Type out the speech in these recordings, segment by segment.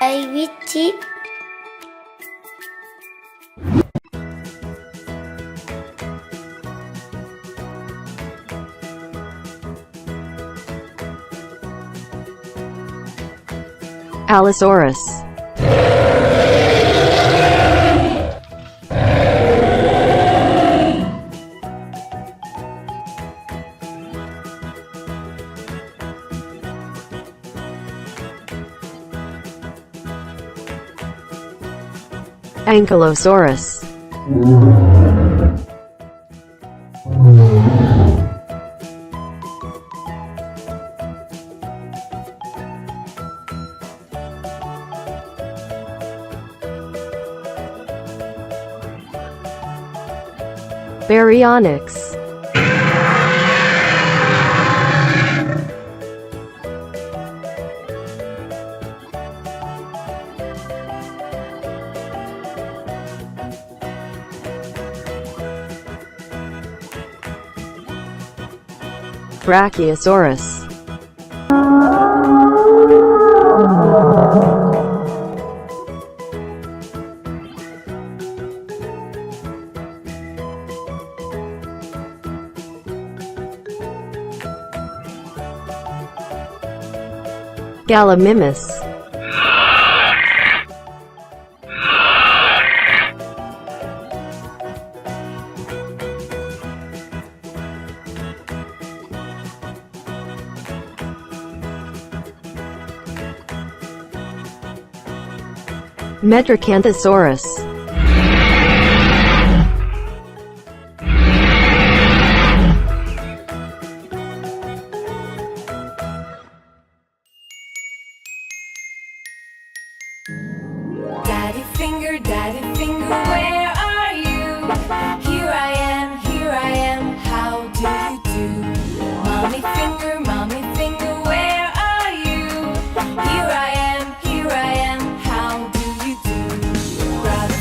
I wish Allosaurus. Ankylosaurus. Baryonyx. Brachiosaurus. Gallimimus. Metriacanthosaurus. Daddy finger, where are you? Here I am, how do you do? Mommy finger, where are you? Here I am, how do you do? Brother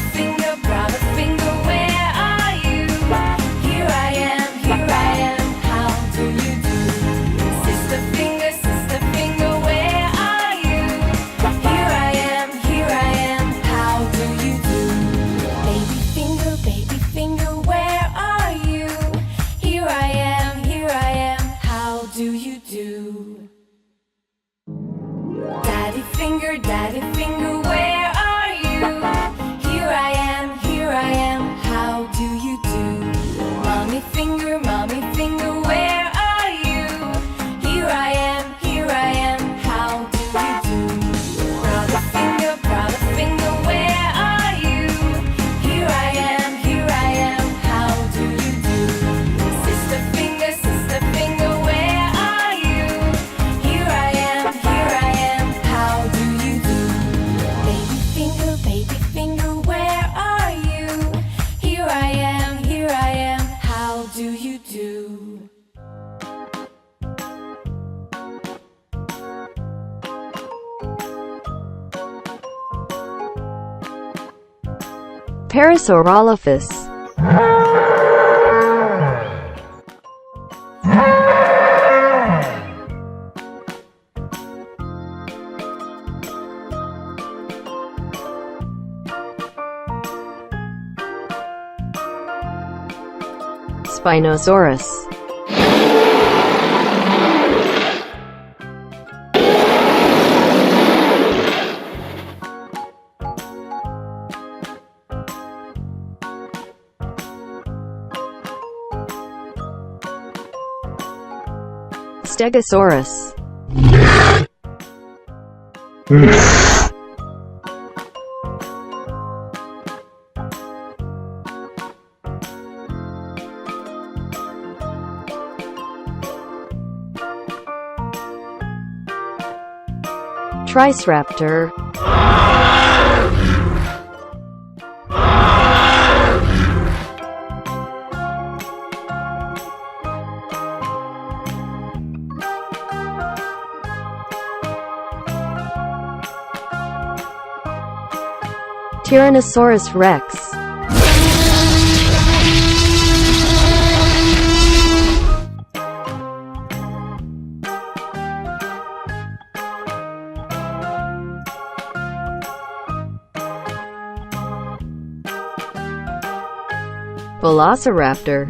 finger, where are you? Here I am, how do you do? Sister finger, where are you? Here I am, how do you do? Baby finger, where are you? Here I am, how do you do? Daddy finger, where are you? Here I am, how do you do? Mommy finger, where are you? Here I am, how do you do? Brother finger, where are you? Here I am, how do you do? Sister finger, where are you? Here I am, how do you do? Baby finger, where are you? Here I am, how do you do? Parasaurolophus. Spinosaurus. Stegosaurus. Triceraptor. Tyrannousaurus Rex. Velociraptor,